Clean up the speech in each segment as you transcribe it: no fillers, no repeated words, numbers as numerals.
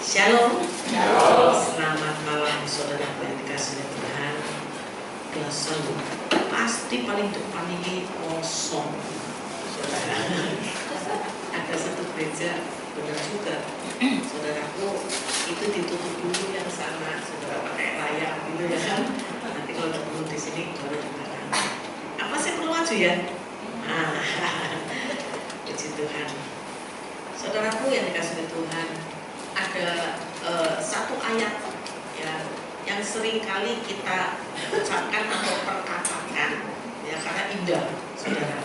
Shalom. Shalom. Selamat malam saudara yang dikasihi Tuhan. Biasa pasti paling depan ini kosong, saudara. Ada satu gereja, benar juga, saudaraku, itu ditutup dulu yang sana, saudara pakai layar gitu ya kan. Nanti kalau ketemu di sini baru dikatakan. Apa sih perlu maju ya? Puji Tuhan. Saudaraku yang dikasihi Tuhan, ada satu ayat ya yang sering kali kita ucapkan atau perkatakan ya karena indah, saudara.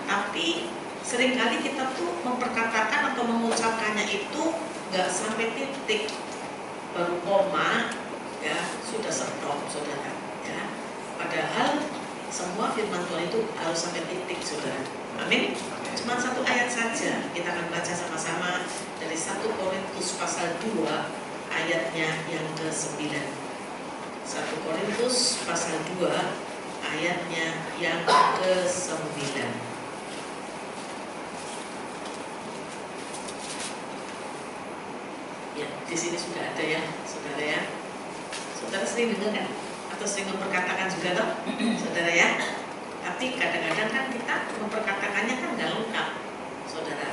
Tapi sering kali kita tuh memperkatakan atau mengucapkannya itu nggak sampai titik, baru koma ya sudah stop, saudara. Ya, padahal semua firman Tuhan itu harus sampai titik, saudara. Amin. Cuma satu ayat saja kita akan baca sama-sama dari 1 Korintus pasal 2 ayatnya yang ke-9. 1 Korintus pasal 2 ayatnya yang ke-9. Ya, di sini sudah ada ya, saudara ya. Saudara sering dengar kan? Atau sering memperkatakan juga toh, saudara ya. Tapi kadang-kadang kan kita memperkatakannya kan nggak lengkap, saudara.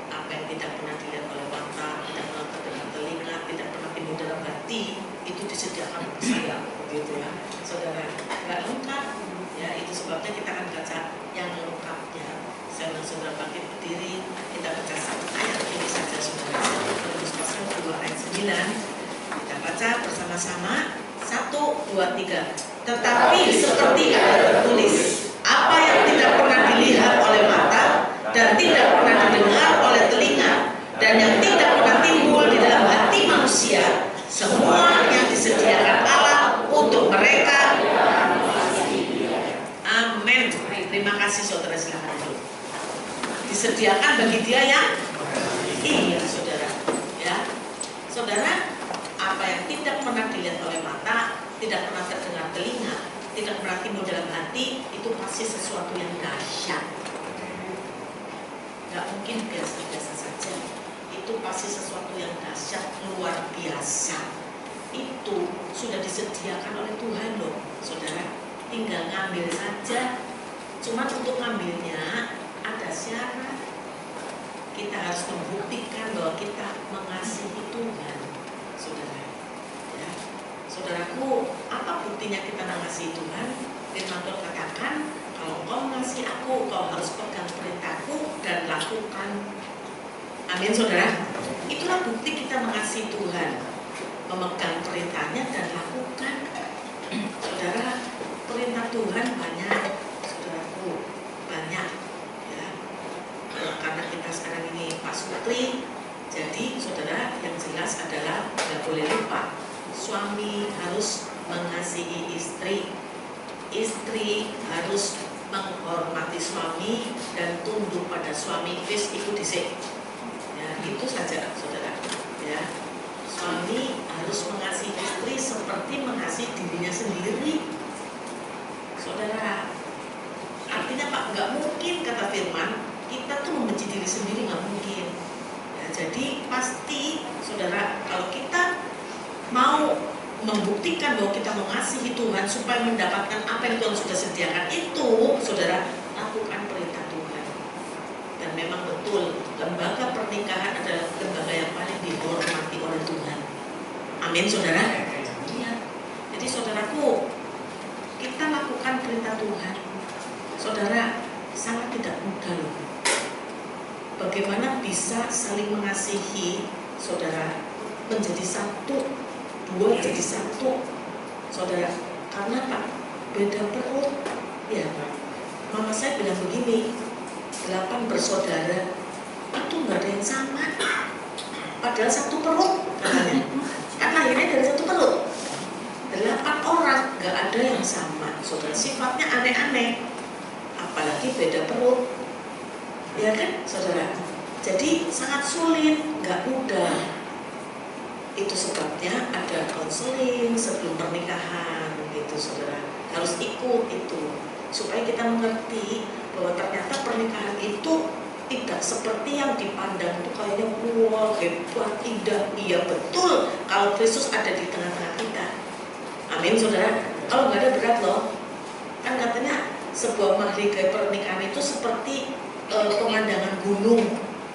Apa yang tidak pernah dilihat oleh mata, tidak pernah terdengar telinga, tidak pernah timbul dalam hati, itu disediakan oleh saya, begitu ya, saudara. Nggak lengkap, ya itu sebabnya kita akan baca yang lengkapnya. Saya undang saudara bangkit berdiri, kita baca satu ayat ini saja, saudara. Korintus pasal 2 ayat 9. Kita baca bersama-sama. 1, 2, 3. Tetapi seperti ada tertulis, apa yang tidak pernah dilihat oleh mata dan tidak pernah didengar oleh telinga dan yang tidak pernah timbul di dalam hati manusia, semua yang disediakan Allah untuk mereka. Amin. Terima kasih, saudara. Silakan dulu. Disediakan bagi dia yang iya, saudara. Ya, saudara. Apa yang tidak pernah dilihat oleh mata, tidak pernah terdengar telinga, tidak pernah timbul dalam hati, itu pasti sesuatu yang dahsyat. Gak mungkin biasa-biasa saja. Itu pasti sesuatu yang dahsyat, luar biasa. Itu sudah disediakan oleh Tuhan loh, saudara. Tinggal ngambil saja. Cuma untuk ngambilnya ada syarat. Kita harus membuktikan bahwa kita mengasihi Tuhan, saudara. Ya. Saudaraku, apa buktinya kita mengasihi Tuhan? Firman Tuhan katakan, kalau kau mengasihi aku, kau harus pegang perintahku dan lakukan. Amin, saudara. Itulah bukti kita mengasihi Tuhan, memegang perintahnya dan lakukan. Saudara, perintah Tuhan banyak, saudaraku, banyak. Ya. Karena kita sekarang ini Pak Sutri, jadi saudara, yang jelas adalah nggak boleh lupa, suami harus mengasihi istri, istri harus menghormati suami dan tunduk pada suami. Please ikuti sih. Ya, itu saja, saudara. Ya, suami harus mengasihi istri seperti mengasihi dirinya sendiri, saudara. Artinya Pak, nggak mungkin kata Firman kita tuh membenci diri sendiri, nggak mungkin. Jadi pasti, saudara, kalau kita mau membuktikan bahwa kita mengasihi Tuhan supaya mendapatkan apa yang Tuhan sudah sediakan itu, saudara, lakukan perintah Tuhan. Dan memang betul, lembaga pernikahan adalah lembaga yang paling dihormati oleh Tuhan. Amin, saudara. Iya. Jadi saudaraku, kita lakukan perintah Tuhan, saudara, sangat tidak mudah loh. Bagaimana bisa saling mengasihi, saudara, menjadi satu, dua jadi satu, saudara. Karena Pak, beda perut. Ya, mama saya bilang begini, 8 bersaudara itu nggak ada yang sama, padahal satu perut katanya. Kan lahirnya dari satu perut. 8 orang nggak ada yang sama, saudara. Sifatnya aneh-aneh, apalagi beda perut. Ya kan, saudara. Jadi sangat sulit, nggak mudah. Itu sebabnya ada konseling sebelum pernikahan, gitu, saudara. Harus ikut itu supaya kita mengerti bahwa ternyata pernikahan itu tidak seperti yang dipandang itu kayaknya wah hebat, indah. Iya betul kalau Kristus ada di tengah-tengah kita. Amin saudara. Kalau nggak ada berat loh. Kan katanya sebuah mahligai pernikahan itu seperti pemandangan gunung,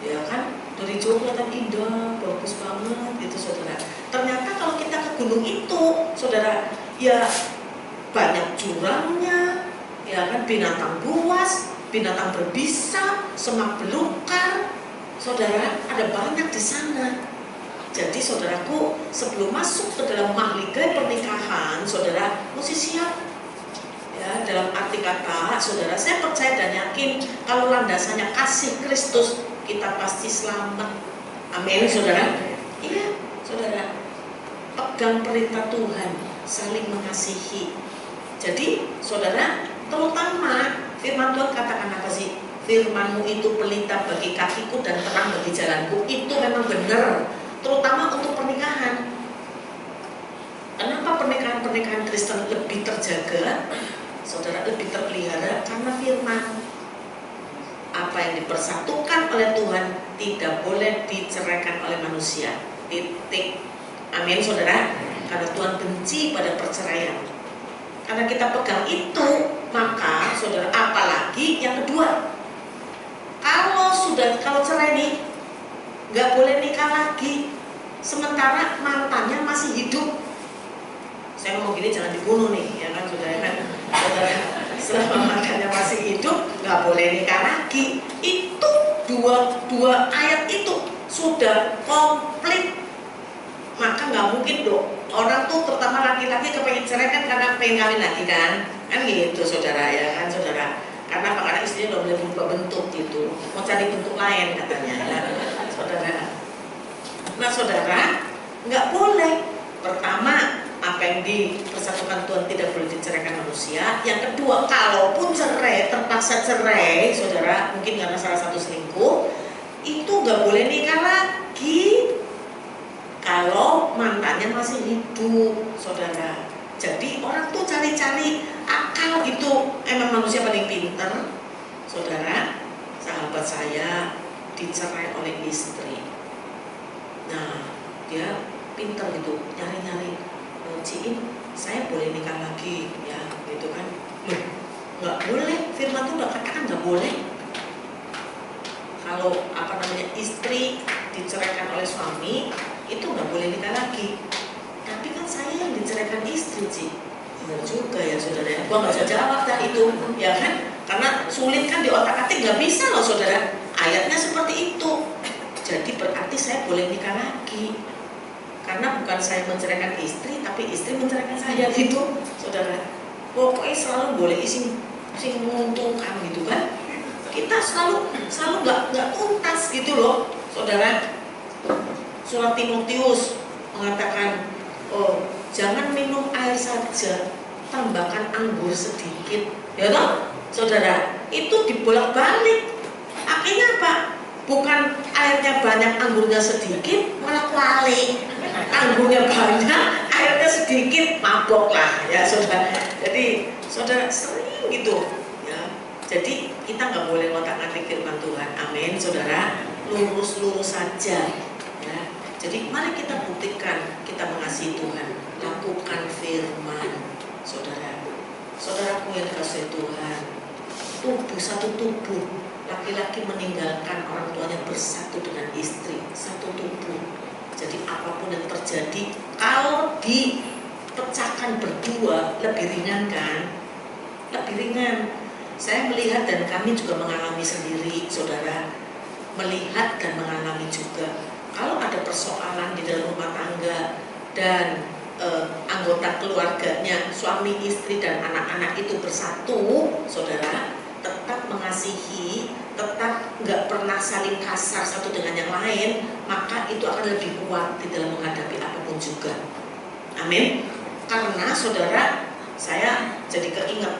ya kan? Dari jauh kelihatan indah, bagus banget gitu saudara. Ternyata kalau kita ke gunung itu, saudara, ya banyak jurangnya, ya kan, binatang buas, binatang berbisa, semak belukar, saudara, ada banyak di sana. Jadi saudaraku, sebelum masuk ke dalam mahligai pernikahan, saudara mesti siap. Ya, dalam arti kata, saudara, saya percaya dan yakin kalau landasannya kasih Kristus, kita pasti selamat. Amin, saudara. Iya, saudara. Pegang perintah Tuhan, saling mengasihi. Jadi, saudara, terutama firman Tuhan katakan apa sih? Firman-Mu itu pelita bagi kakiku dan terang bagi jalanku. Itu memang benar, terutama untuk pernikahan. Kenapa pernikahan-pernikahan Kristen lebih terjaga? Saudara, lebih terpelihara karena firman. Apa yang dipersatukan oleh Tuhan tidak boleh diceraikan oleh manusia. Titik. Amin saudara. Karena Tuhan benci pada perceraian. Karena kita pegang itu, maka saudara, apalagi yang kedua, kalau cerai nih, nggak boleh nikah lagi sementara mantannya masih hidup. Saya ngomong gini jangan dibunuh nih, ya kan saudara kan. Saudara, selama mantannya masih hidup nggak boleh nikah lagi. Itu dua ayat itu sudah komplit. Maka nggak mungkin dong orang tuh, terutama laki-laki, kepengen cerai kan karena pengen kawin lagi kan gitu saudara, ya kan saudara. Karena apa? Karena istrinya udah boleh berubah bentuk gitu, mau cari bentuk lain katanya, ya, saudara. Nah saudara, nggak boleh. Pertama, apa yang dipersatukan Tuhan tidak boleh diceraikan manusia. Yang kedua, kalaupun cerai, terpaksa cerai, saudara, mungkin karena salah satu selingkuh, itu nggak boleh nikah lagi kalau mantannya masih hidup, saudara. Jadi orang tuh cari-cari akal gitu. Emang manusia paling pinter, saudara. Sahabat saya dicerai oleh istri. Nah, dia pinter gitu, nyari-nyari. Ciin, saya boleh nikah lagi, ya, gitu kan? Loh, nggak boleh. Firman tuh udah katakan nggak boleh. Kalau istri diceraikan oleh suami, itu nggak boleh nikah lagi. Tapi kan saya yang diceraikan istri, Ci. Benar juga ya, saudara. Gua nggak bisa jawab dah itu, ya kan? Karena sulit kan di otak-atik, nggak bisa loh, saudara. Ayatnya seperti itu. Jadi berarti saya boleh nikah lagi. Karena bukan saya menceraikan istri, tapi istri menceraikan saya gitu, saudara. Pokoknya selalu boleh sing menguntungkan gitu kan. Kita selalu nggak tuntas gitu loh, saudara. Surat Timotius mengatakan, oh jangan minum air saja, tambahkan anggur sedikit, ya toh, saudara. Itu dibolak-balik. Akhirnya apa? Bukan airnya banyak, anggurnya sedikit, malah kuali. Anggurnya banyak, airnya sedikit, mabok lah, ya saudara. Jadi saudara sering gitu, ya. Jadi kita nggak boleh ngotak-ngatik firman Tuhan. Amin, saudara. Lurus-lurus saja, ya. Jadi mari kita buktikan kita mengasihi Tuhan. Lakukan firman, saudara. Saudaraku yang dikasihi Tuhan, tubuh satu tubuh. Laki-laki meninggalkan orang tuanya, bersatu dengan istri, satu tubuh. Jadi apapun yang terjadi, kalau dipecahkan berdua, lebih ringan kan? Lebih ringan. Saya melihat dan kami juga mengalami sendiri, saudara. Melihat dan mengalami juga. Kalau ada persoalan di dalam rumah tangga dan anggota keluarganya, suami, istri, dan anak-anak itu bersatu, saudara, tetap mengasihi, tetap nggak pernah saling kasar satu dengan yang lain, maka itu akan lebih kuat di dalam menghadapi apapun juga. Amin. Karena saudara, saya jadi keinget,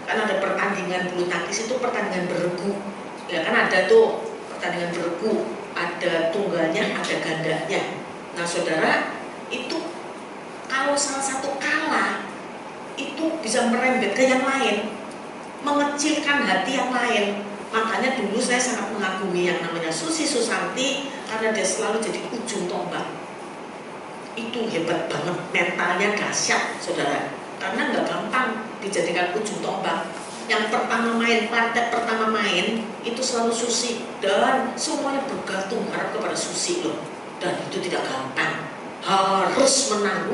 kan ada pertandingan bulu tangkis itu pertandingan beregu, ya kan, ada tuh pertandingan beregu, ada tunggalnya, ada gandanya. Nah saudara, itu kalau salah satu kalah, itu bisa merembet ke yang lain, mengecilkan hati yang lain. Makanya dulu saya sangat mengagumi yang namanya Susi Susanti karena dia selalu jadi ujung tombak. Itu hebat banget, mentalnya dahsyat saudara, karena nggak gampang dijadikan ujung tombak. Yang pertama main, partai pertama main itu selalu Susi, dan semuanya bergantung harap kepada Susi loh. Dan itu tidak gampang, harus menang.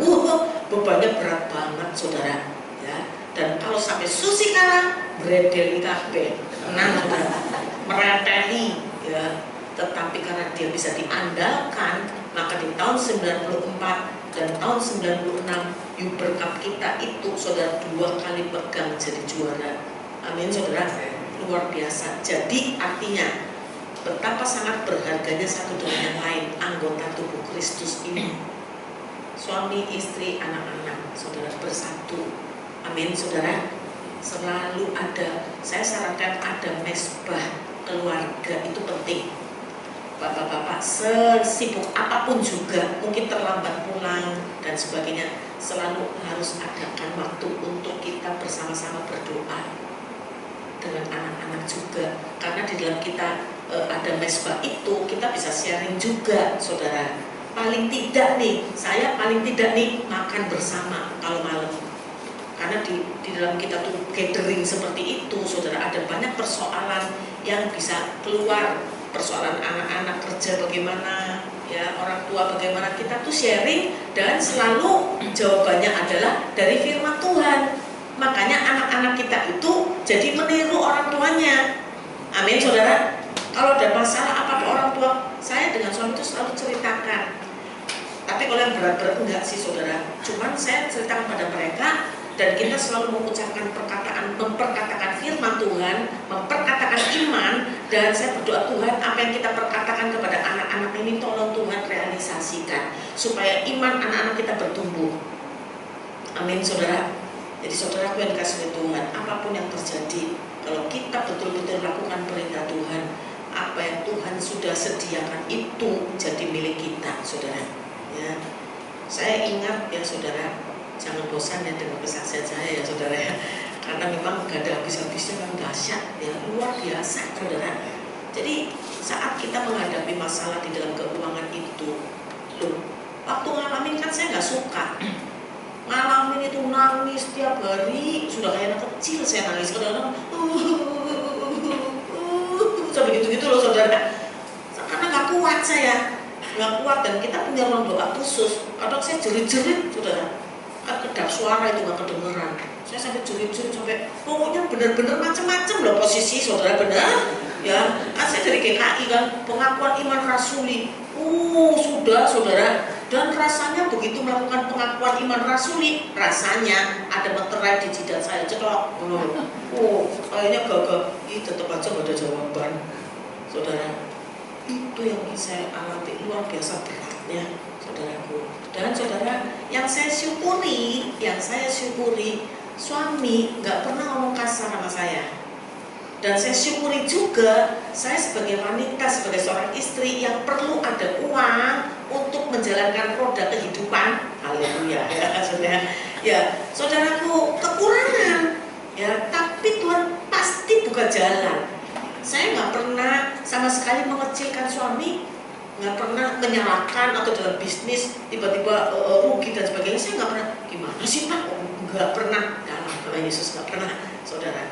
Bebannya berat banget saudara ya. Dan kalau sampai Susi kalah, bredeli kabeh, tenang saudara, mereteli ya. Tetapi karena dia bisa diandalkan, maka di tahun 94 dan tahun 96 Uber Cup kita itu saudara 2 kali pegang jadi juara. Amin saudara, luar biasa. Jadi artinya betapa sangat berharganya satu dengan yang lain anggota tubuh Kristus ini. Suami, istri, anak-anak saudara bersatu. Amin saudara. Selalu ada, saya sarankan ada mesbah keluarga, itu penting. Bapak-bapak sesibuk apapun juga, mungkin terlambat pulang dan sebagainya, selalu harus adakan waktu untuk kita bersama-sama berdoa dengan anak-anak juga, karena di dalam kita ada mesbah itu kita bisa sharing juga saudara. Paling tidak nih, saya paling tidak nih makan bersama kalau malam, karena di dalam kita tuh gathering seperti itu saudara, ada banyak persoalan yang bisa keluar, persoalan anak-anak kerja bagaimana ya, orang tua bagaimana, kita tuh sharing dan selalu jawabannya adalah dari firman Tuhan. Makanya anak-anak kita itu jadi meniru orang tuanya. Amin saudara. Kalau ada masalah apa-apa orang tua, saya dengan suami itu selalu ceritakan. Tapi kalau yang berat-berat enggak sih saudara, cuman saya ceritakan pada mereka, dan kita selalu mengucapkan memperkatakan firman Tuhan, memperkatakan iman. Dan saya berdoa, Tuhan apa yang kita perkatakan kepada anak-anak ini tolong Tuhan realisasikan, supaya iman anak-anak kita bertumbuh. Amin saudara. Jadi saudaraku yang dikasihi Tuhan, apapun yang terjadi, kalau kita betul-betul lakukan perintah Tuhan, apa yang Tuhan sudah sediakan itu jadi milik kita saudara ya. Saya ingat ya saudara, jangan bosan ya dengan kesaksian saya ya saudara ya, karena memang gak ada habis-habisnya, kan dahsyat ya, luar biasa saudara. Jadi saat kita menghadapi masalah di dalam keuangan itu, loh, waktu ngalamin kan saya gak suka ngalamin itu, nangis tiap hari, sudah kayak anak kecil saya nangis kadang-kadang sampai gitu-gitu loh saudara, karena gak kuat saya, gak kuat. Dan kita punya ruang doa khusus, kadang saya jerit-jerit saudara, kan kedap suara itu gak kedengeran, saya sampai jerit-jerit, sampai pokoknya benar-benar macam-macam loh posisi saudara, benar ya. Kan saya dari GKI kan, pengakuan iman rasuli, sudah saudara. Dan rasanya begitu melakukan pengakuan iman rasuli, rasanya ada meterai di jidat saya, ceklok. Kayaknya gagah, tetap aja gak ada jawaban saudara. Itu yang saya alami, luar biasa beratnya saudaraku. Dan saudara, yang saya syukuri, suami gak pernah ngomong kasar sama saya. Dan saya syukuri juga, saya sebagai wanita, sebagai seorang istri yang perlu ada uang untuk menjalankan roda kehidupan, haleluya ya saudara. Ya saudaraku, kekurangan ya, tapi Tuhan pasti buka jalan. Saya nggak pernah sama sekali mengecilkan suami, nggak pernah menyalahkan, atau dalam bisnis tiba-tiba rugi dan sebagainya, saya nggak pernah. Gimana sih Pak? Nggak pernah. Dalam nama Yesus nggak pernah saudara.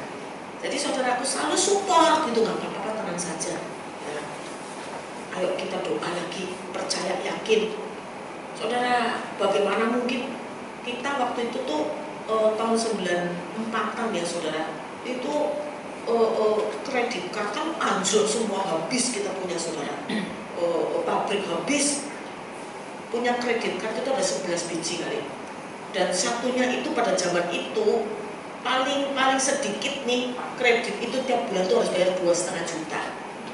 Jadi saudaraku selalu support gitu, nggak apa-apa, tenang saja ya. Ayo kita doa lagi, percaya, yakin saudara. Bagaimana mungkin kita waktu itu tuh tahun 94-an ya saudara, itu kredit card kan anjlok semua, habis kita punya saudara, pabrik habis, punya kredit card itu ada 11 biji kali, dan satunya itu pada zaman itu paling sedikit nih kredit itu tiap bulan tuh harus bayar 2,5 juta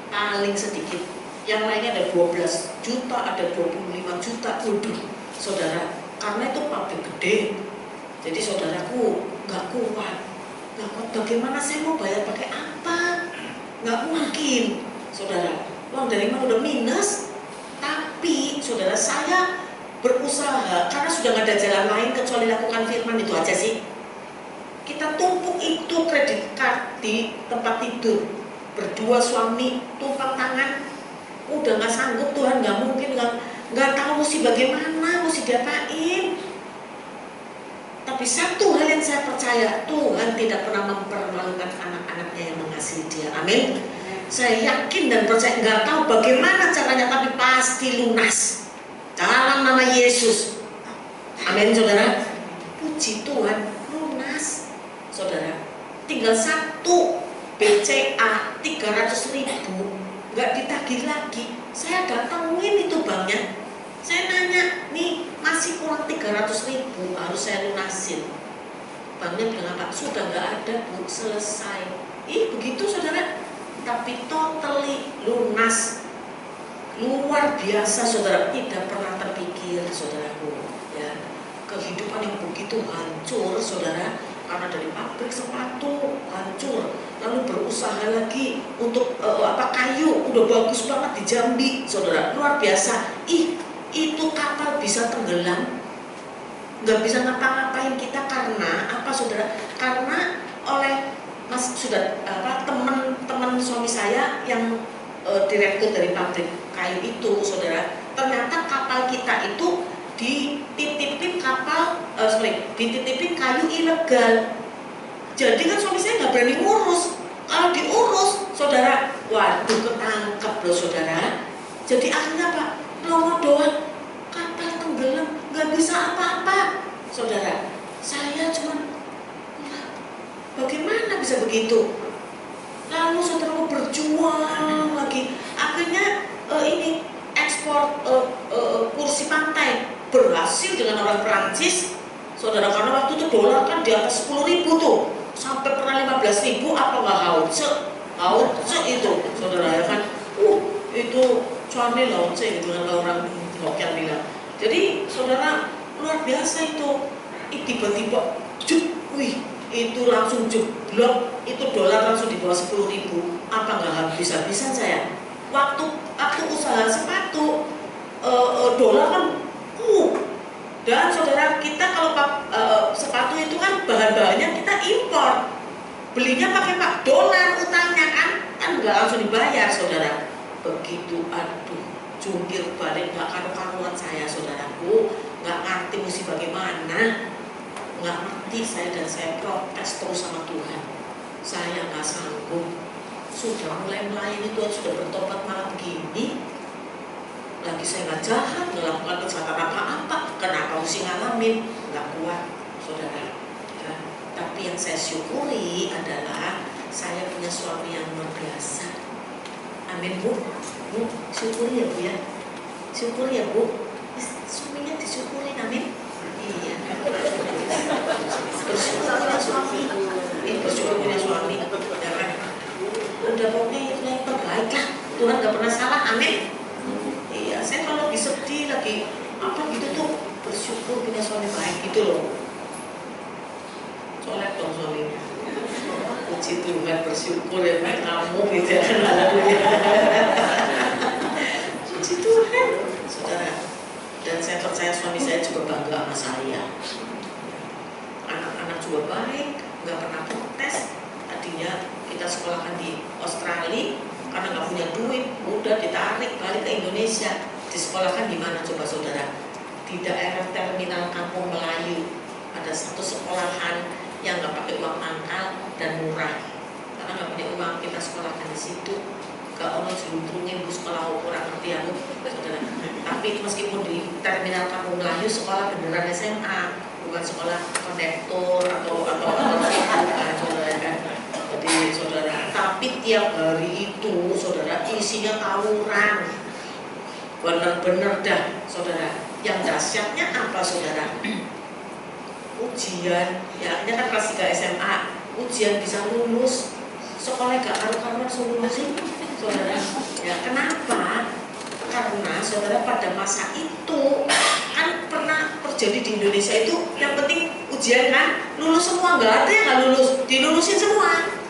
paling sedikit. Yang lainnya ada 12 juta, ada 25 juta. Waduh saudara, karena itu pabrik gede. Jadi saudaraku nggak kuat. Bagaimana saya mau bayar pakai apa? Nggak mungkin saudara, uang dari mana udah minus. Tapi saudara, saya berusaha karena sudah nggak ada jalan lain kecuali lakukan firman itu aja sih. Kita tumpuk itu kredit card di tempat tidur, berdua suami tumpang tangan, udah nggak sanggup, Tuhan nggak mungkin, nggak tahu mesti bagaimana, mesti diapain. Tapi satu hal yang saya percaya, Tuhan tidak pernah mempermalukan anak-anaknya yang mengasihi Dia. Amin. Saya yakin dan percaya, nggak tahu bagaimana caranya, tapi pasti lunas dalam nama Yesus. Amin, saudara. Puji Tuhan, lunas, saudara. Tinggal satu BCA 300.000, nggak ditagih lagi. Saya datangin itu banknya, saya nanya, nih masih kurang 300.000, harus saya lunasin. Banknya bilang apa? Sudah nggak ada, Bu, selesai. Begitu, saudara. Tapi totally lunas, luar biasa, saudara. Tidak pernah terpikir, saudaraku, ya, kehidupan yang begitu hancur, saudara, karena dari pabrik sepatu hancur, lalu berusaha lagi untuk kayu, udah bagus banget di Jambi, saudara, luar biasa. Itu kapal bisa tenggelam, nggak bisa ngapa-ngapain kita, karena apa, saudara? Karena oleh teman suami saya yang direktur dari pabrik kayu itu, saudara, ternyata kapal kita itu dititipin dititipin kayu ilegal. Jadi kan suami saya nggak berani ngurus. Kalau diurus, saudara, waduh, ketangkep loh, saudara. Jadi akhirnya apa? Melongo doang, kapal tenggelam, nggak bisa apa-apa, saudara. Saya cuma, bagaimana bisa begitu? Lalu saudara mau berjuang lagi. Akhirnya ini ekspor kursi pantai berhasil dengan orang Perancis, saudara, karena waktu itu dolar kan di atas 10.000 tuh, sampai pernah 15.000, apa nggak hautse itu, saudara, ya kan? Itu cuannya hautse gitu kan orang Hokkien bilang. Jadi saudara, luar biasa itu. Tiba-tiba itu langsung jeblok, itu dolar langsung di bawah 10.000. Apa nggak habis-habisan saya? Waktu usaha sepatu, dolar kan dan saudara, kita kalau sepatu itu kan bahan-bahannya kita impor, belinya pakai dolar, utangnya kan nggak langsung dibayar, saudara. Begitu, aduh, jungkir balik, nggak karu-karuan saya, saudaraku, nggak ngerti mesti bagaimana, nggak ngerti saya, dan saya protes terus sama Tuhan. Saya nggak sanggup, sudah mulai melayani Tuhan, sudah bertobat, malah begini. Lagi saya nggak jahat, nggak lakukan kejahatan apa-apa, kenapa mesti ngalamin? Nggak kuat, saudara. Ya. Tapi yang saya syukuri adalah saya punya suami yang luar biasa. Amin, Bu. Syukuri ya, Bu, ya. Syukuri ya, Bu. Suaminya disyukuri, amin. Iya. Bersyukur punya suami. Bersyukur punya suami. Ya kan? Udah, pokoknya itu yang terbaik lah. Tuhan nggak pernah salah, amin. Iya, saya kalau lagi sedih, lagi apa gitu tuh, bersyukur punya suami baik gitu loh. Colek dong suaminya. Puji Tuhan, bersyukur ya Pak, kamu gitu ya. Puji Tuhan, saudara. Dan saya percaya suami saya juga bangga sama saya. Anak-anak juga baik, nggak pernah protes. Tadinya kita sekolahkan di Australia, karena nggak punya duit, udah ditarik balik ke Indonesia. Disekolahkan di mana coba, saudara? Di daerah terminal Kampung Melayu. Ada satu sekolahan yang nggak pakai uang pangkal dan murah. Karena nggak punya uang, kita sekolahkan di situ. Gak ono diuntrungin, bu, sekolah kurang ngerti aku, saudara. Tapi meskipun di terminal Kampung Melayu, sekolah beneran SMA, bukan sekolah kondektor atau saudara kan. Jadi saudara, tapi tiap hari itu, saudara, isinya tawuran. Bener-bener dah, saudara. Yang dahsyatnya apa, saudara? Ujian, ya, ini kan kelas 3 SMA, ujian bisa lulus, sekolah gak karu-karuan lulus sih, saudara. Ya, kenapa? Karena saudara, pada masa itu kan pernah terjadi di Indonesia itu, yang penting ujian kan, lulus semua, nggak ada yang nggak lulus, dilulusin semua.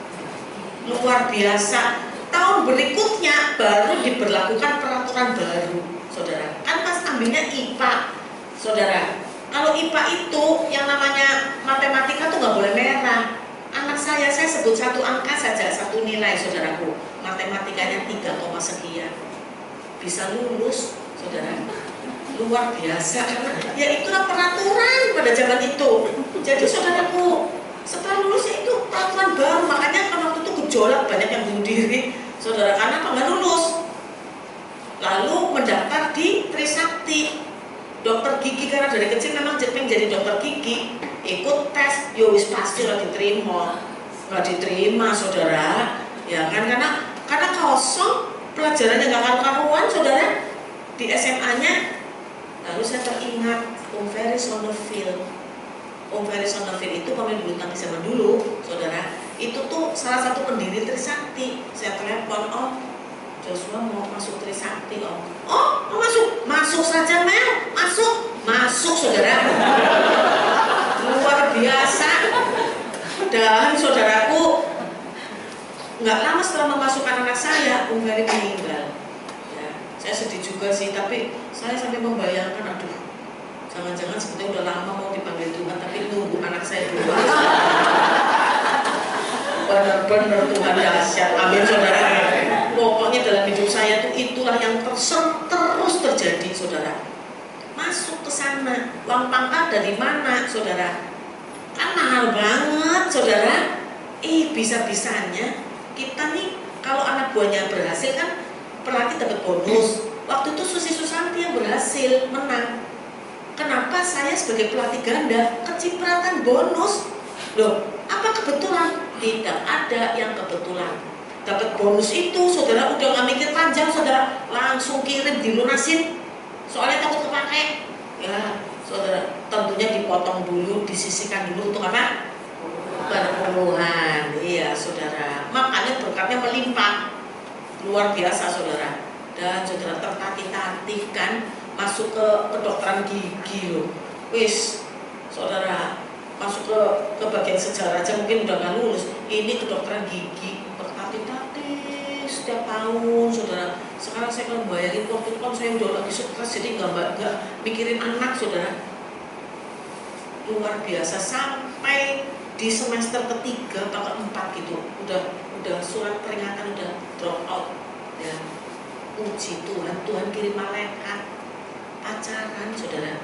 Luar biasa. Tahun berikutnya baru diberlakukan peraturan baru, saudara. Kan pas ambilnya IPA, saudara. Kalau IPA itu yang namanya matematika tuh nggak boleh merah. Anak saya sebut satu angka saja, satu nilai saudaraku, matematikanya 3, sekian, bisa lulus saudara, luar biasa. Karena ya itulah peraturan pada zaman itu. Jadi saudaraku, setelah lulus itu peraturan baru, makanya kan waktu itu gejolak, banyak yang bunuh diri saudara, karena apa? Nggak lulus. Lalu mendaftar di Trisakti dokter gigi, karena dari kecil memang pengen jadi dokter gigi. Ikut tes, wis pasti lah diterima. Nggak diterima saudara, ya kan, karena kosong, pelajarannya nggak karu-karuan saudara di SMA-nya. Lalu saya teringat Om Ferry Sonneville. Om Ferry Sonneville itu pemain bulu tangkis zaman dulu saudara, itu tuh salah satu pendiri Trisakti. Saya telepon, "Oh, Joshua mau masuk Trisakti, Om." "Oh, mau masuk saja Mel, masuk saudara." Luar biasa. Dan saudaraku, nggak lama setelah memasukkan anak saya, Om Ferry meninggal. Ya, saya sedih juga sih, tapi saya sampai membayangkan, aduh, jangan-jangan sebetulnya udah lama mau dipanggil Tuhan, tapi nunggu anak saya dulu. Benar-benar Tuhan dahsyat, amin saudara. Pokoknya dalam hidup saya tuh itulah yang terus terjadi saudara. Masuk ke sana, uang pangkat dari mana saudara? Kan mahal banget saudara. Bisa-bisanya kita nih, kalau anak buahnya berhasil kan pelatih dapat bonus. Waktu itu Susi Susanti yang berhasil menang. Kenapa saya sebagai pelatih ganda kecipratan bonus? Loh, apa kebetulan? Tidak ada yang kebetulan. Dapat bonus itu saudara udah nggak mikir panjang saudara, langsung kirim dilunasin. Soalnya takut kepake. Ya saudara, tentunya dipotong dulu, disisihkan dulu untuk apa? Perpuluhan. Iya saudara, makanya berkatnya melimpah luar biasa saudara. Dan saudara tertatih-tatih kan masuk ke kedokteran gigi loh. Wis saudara, masuk ke bagian sejarah aja mungkin udah nggak lulus. Ini kedokteran gigi tertatih-tatih setiap tahun saudara. Sekarang saya kan bayangin waktu itu kan saya udah lagi stres, jadi nggak mikirin anak saudara. Luar biasa, sampai di semester ketiga atau keempat gitu udah surat peringatan, udah drop out ya. Puji Tuhan kirim malaikat pacaran saudara.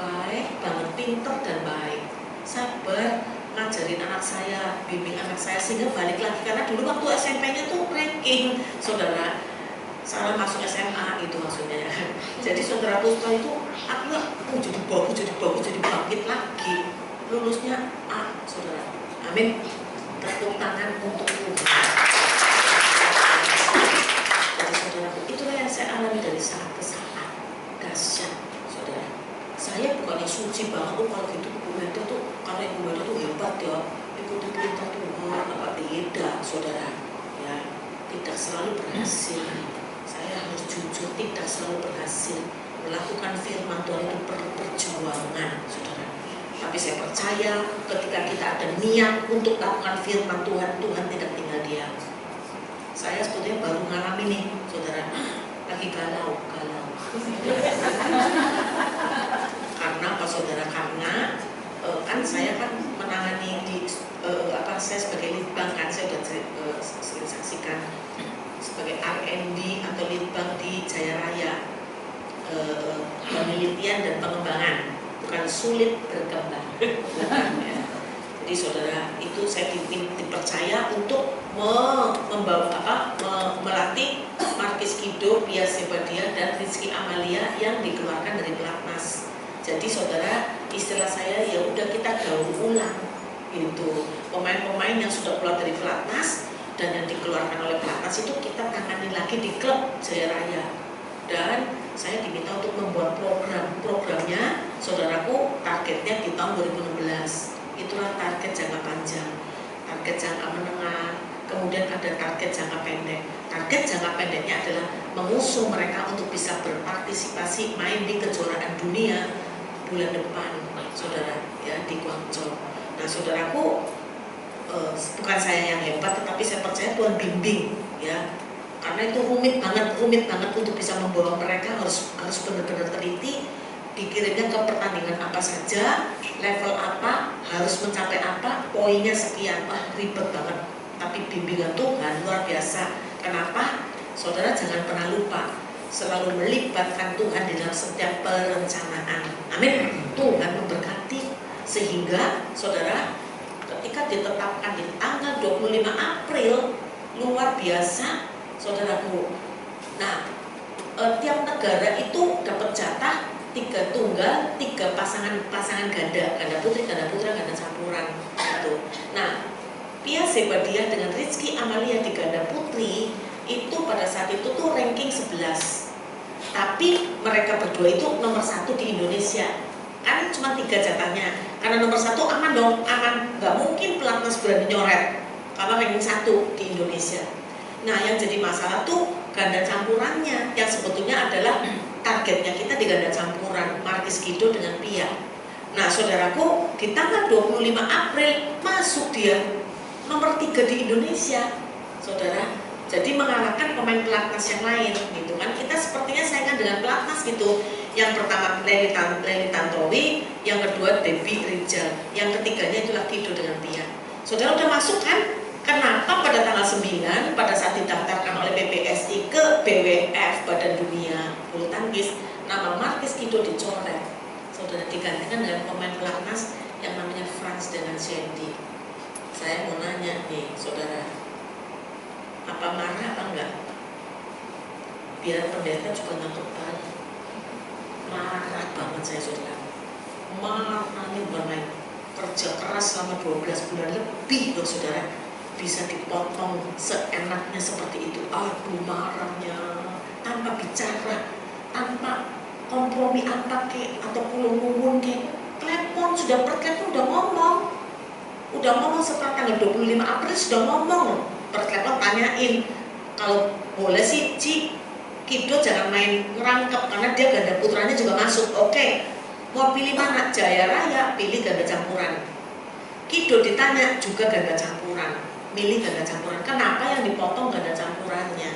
Baik banget, pinter dan baik, sabar ngajarin anak saya, bimbing anak saya sehingga balik lagi, karena dulu waktu SMP-nya tuh ranking saudara, salah masuk SMA itu maksudnya. Jadi saudara setelah itu aku jadi bangkit lagi, lulusnya A saudara, amin. Tepuk tangan untuk Tuhan. Jadi saudara, itulah yang saya alami dari saat ke saat, dahsyat saudara. Saya bukannya suci banget tuh kalau gitu, Ibu Meda tuh, karena Ibu Meda tuh hebat ya, ikuti perintah Tuhan, apa tidak saudara ya, tidak selalu berhasil. Saya harus jujur, tidak selalu berhasil. Melakukan firman Tuhan itu perlu perjuangan saudara. Tapi saya percaya ketika kita ada niat untuk melakukan firman Tuhan, Tuhan tidak tinggal diam. Saya sebetulnya baru ngalamin nih saudara, lagi galau. Karena apa saudara? Karena kan saya kan menangani di saya sebagai litbang kan, saya sudah sering saksikan sebagai R&D atau litbang di Jaya Raya, penelitian dan pengembangan, bukan sulit berkembang. Ya. Jadi saudara, itu saya dipercaya untuk melatih Markis Kido, Pia Sebadia, dan Rizky Amalia yang dikeluarkan dari Pelatnas. Jadi saudara, istilah saya ya udah kita gaul ulang gitu. Pemain-pemain yang sudah keluar dari Pelatnas dan yang dikeluarkan oleh Pelatnas itu kita tangani lagi di klub Jaya Raya. Dan saya diminta untuk membuat programnya saudaraku, targetnya di tahun 2016. Itulah target jangka panjang, target jangka menengah, kemudian ada target jangka pendek. Target jangka pendeknya adalah mengusung mereka untuk bisa berpartisipasi main di kejuaraan dunia bulan depan, saudara, ya, di Guangzhou. Nah, saudaraku, bukan saya yang hebat, tetapi saya percaya Tuhan bimbing, ya, karena itu rumit banget untuk bisa membawa mereka, harus benar-benar teliti, dikirimnya ke pertandingan apa saja, level apa, harus mencapai apa, poinnya sekian. Wah, ribet banget. Tapi bimbingan Tuhan luar biasa. Kenapa? Saudara jangan pernah lupa, selalu melibatkan Tuhan di dalam setiap perencanaan. Amin. Tuhan memberkati sehingga saudara ketika ditetapkan di tanggal 25 April luar biasa, saudaraku. Nah, tiap negara itu dapat jatah 3 tunggal, 3 pasangan ganda putri, ganda putra, ganda campuran gitu. Nah, Pia Zebadia dengan Rizky Amalia di ganda putri itu pada saat itu tuh ranking 11. Tapi mereka berdua itu nomor 1 di Indonesia. Kan cuma 3 jatahnya. Karena nomor 1 aman dong, aman. Gak mungkin pelatnas berani nyoret karena ranking 1 di Indonesia. Nah, yang jadi masalah tuh ganda campurannya, yang sebetulnya adalah targetnya kita di ganda campuran, Markis Guido dengan Pia. Nah, saudaraku, di tanggal 25 April masuk dia nomor 3 di Indonesia, saudara. Jadi mengalahkan pemain pelatnas yang lain, gitu kan? Kita sepertinya saingan dengan pelatnas gitu. Yang pertama Lely Tantowi, yang kedua Debbie Rijal, yang ketiganya itulah Guido dengan Pia. Saudara udah masuk kan? Kenapa pada tanggal 9 pada saat didaftarkan oleh PBSI ke BWF Badan Dunia Bulu Tangkis, nama Markis Guido dicoret, saudara, digantikan dengan pemain pelatnas yang namanya Frans dengan Sandy. Saya mau nanya nih, saudara, apa marah apa enggak? Biar pendeta juga nangkep balik. Marah banget saya, saudara. Marahnya bukan main. Kerja keras selama 12 bulan lebih loh, saudara, bisa dipotong seenaknya seperti itu. Aduh, marahnya tanpa bicara, tanpa kompromi apa ke atau kulung-kulung ke. Telepon sudah pertelepon udah ngomong setelah tanggal 25 April sudah ngomong pertelepon tanyain kalau boleh sih Ci Guido jangan main ngerangkep karena dia ganda putranya juga masuk. Oke, mau pilih mana? Jaya Raya, pilih ganda campuran. Guido ditanya juga ganda campuran, milih ganda campuran. Kenapa yang dipotong ganda campurannya?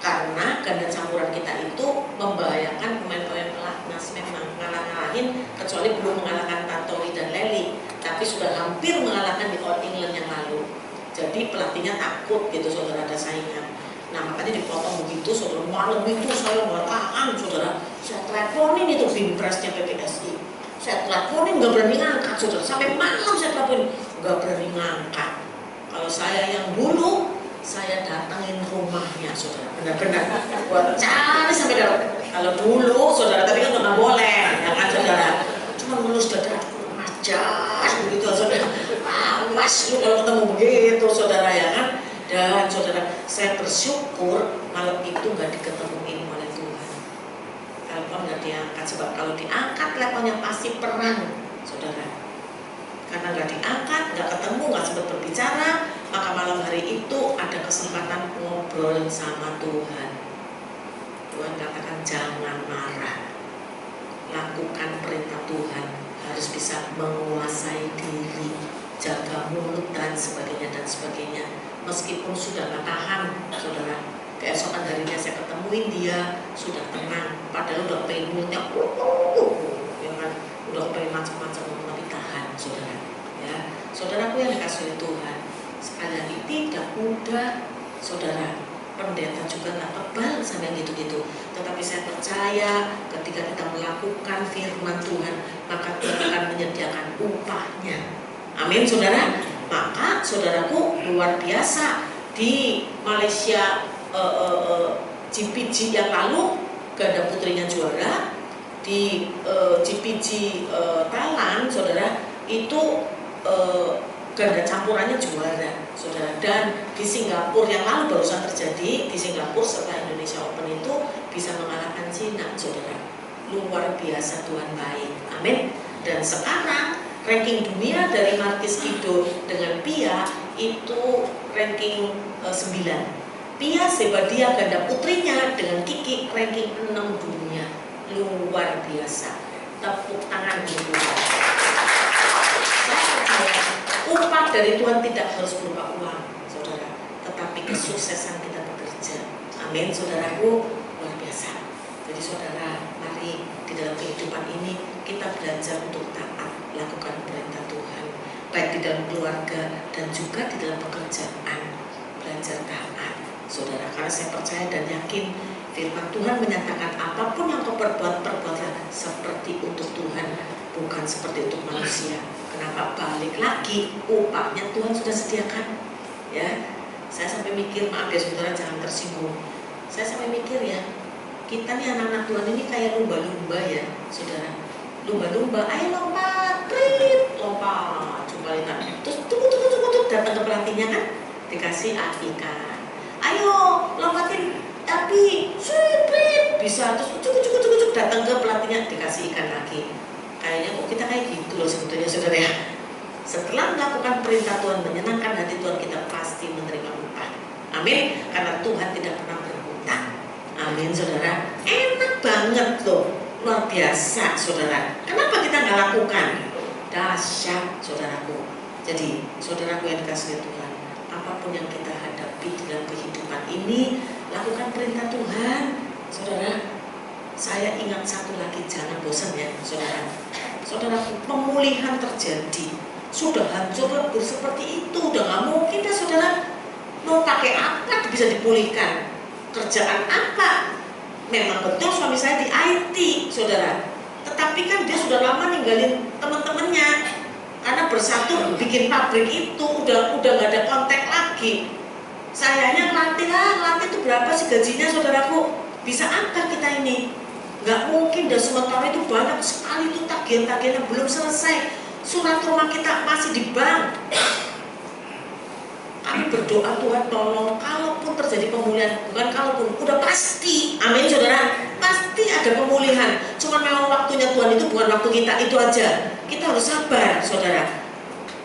Karena ganda campuran kita itu membahayakan pemain-pemain pelatnas, memang ngalah-ngalahin, kecuali belum mengalahkan Tantowi dan Lely, tapi sudah hampir mengalahkan di All England yang lalu. Jadi pelatihnya takut gitu, saudara, ada saingan. Nah, makanya dipotong begitu, saudara. Malam itu saya nggak tahan, saudara. Saya teleponin itu Binpresnya PBSI. Saya teleponin nggak berani ngangkat, saudara. Sampai malam saya teleponin nggak berani ngangkat. Kalau saya yang dulu, saya datangin rumahnya, saudara, benar-benar buat cari sampai dalam. Kalau dulu, saudara, tapi kan nggak boleh, ya kan, saudara. Cuma ngelus dada, majas begitu, saudara. Awas lu kalau ketemu begitu, saudara, ya kan. Dan saudara, saya bersyukur malam itu nggak diketemuin oleh Tuhan. Telepon nggak diangkat, sebab kalau diangkat teleponnya pasti perang, saudara. Karena nggak diangkat, nggak ketemu, nggak sempat berbicara, maka malam hari itu ada kesempatan ngobrol sama Tuhan. Tuhan katakan jangan marah, lakukan perintah Tuhan, harus bisa menguasai diri, jaga mulut dan sebagainya dan sebagainya. Meskipun sudah gak tahan, saudara, keesokan harinya saya ketemuin dia sudah tenang, padahal udah pengen mulutnya, ya kan, udah pengen macam-macam, tapi tahan, saudara. Ya, saudaraku yang dikasih oleh Tuhan, sekali lagi tidak mudah, saudara. Pendeta juga gak kebal sama yang gitu-gitu. Tetapi saya percaya ketika kita melakukan firman Tuhan, maka Tuhan akan menyediakan upahnya. Amin, saudara. Maka saudaraku luar biasa di Malaysia GPG yang lalu ganda putrinya juara, di GPG Thailand, saudara, itu ganda campurannya juara, saudara. Dan di Singapura yang lalu barusan terjadi, di Singapura setelah Indonesia Open itu bisa mengalahkan Cina, saudara. Luar biasa, Tuhan baik. Amin. Dan sekarang ranking dunia dari Markis Guido dengan Pia itu ranking 9. Pia Zebadia ganda putrinya dengan Kiki ranking 6 dunia. Luar biasa. Tepuk tangan dulu. Saya percaya upah dari Tuhan tidak harus berupa uang, saudara, tetapi kesuksesan kita bekerja. Amin, saudaraku, luar biasa. Jadi saudara, mari di dalam kehidupan kehidupan ini kita belajar untuk taat, lakukan perintah Tuhan, baik di dalam keluarga dan juga di dalam pekerjaan. Belajar taat, saudara, karena saya percaya dan yakin firman Tuhan menyatakan apapun yang kau perbuatlah seperti untuk Tuhan, bukan seperti untuk manusia. Kenapa? Balik lagi, upahnya Tuhan sudah sediakan. Ya, saya sampai mikir, maaf ya saudara, jangan tersinggung. Saya sampai mikir ya, kita nih anak-anak Tuhan ini kayak lumba-lumba ya, saudara. Lumba-lumba, ayo lompat, prit, lompat, coba lihat. Terus tunggu, datang ke pelatihnya kan, dikasih ikan. Ayo lompatin, tapi prit, bisa. Terus cukup, datang ke pelatihnya, dikasih ikan lagi. Kayaknya kok kita kayak gitu loh sebetulnya, saudara ya. Setelah melakukan perintah Tuhan, menyenangkan hati Tuhan, kita pasti menerima upah. Amin. Karena Tuhan tidak pernah berhutang. Amin, saudara. Enak banget loh, luar biasa, saudara. Kenapa kita nggak lakukan? Dahsyat, saudaraku. Jadi, saudaraku yang dikasihi Tuhan, apapun yang kita hadapi dalam kehidupan ini, lakukan perintah Tuhan, saudara. Saya ingat satu lagi, jangan bosan ya, saudara. Saudaraku, pemulihan terjadi. Sudah hancur lebur seperti itu, udah nggak mungkin dah, saudara. Mau pakai apa bisa dipulihkan? Kerjaan apa? Memang betul suami saya di IT, saudara. Tetapi kan dia sudah lama ninggalin teman-temannya karena bersatu bikin pabrik itu, udah nggak ada kontak lagi. Sayanya latih itu berapa sih gajinya, saudaraku? Bisa apa kita ini? Nggak mungkin, dan sementara itu banyak sekali tuh tagihan-tagihan yang belum selesai. Surat rumah kita masih di bank. Kami berdoa, Tuhan tolong, kalaupun terjadi pemulihan, bukan kalaupun, udah pasti, amin saudara, pasti ada pemulihan. Cuma memang waktunya Tuhan, itu bukan waktu kita, itu aja. Kita harus sabar, saudara.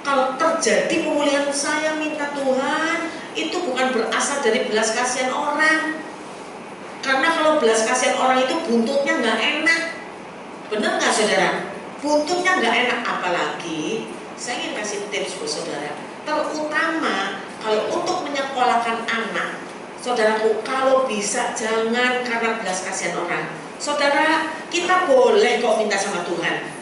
Kalau terjadi pemulihan, saya minta Tuhan, itu bukan berasal dari belas kasihan orang. Karena kalau belas kasihan orang itu buntutnya nggak enak. Bener nggak, saudara? Buntutnya nggak enak. Apalagi saya ingin kasih tips buat saudara, terutama kalau untuk menyekolahkan anak, saudaraku, kalau bisa jangan karena belas kasihan orang. Saudara, kita boleh kok minta sama Tuhan.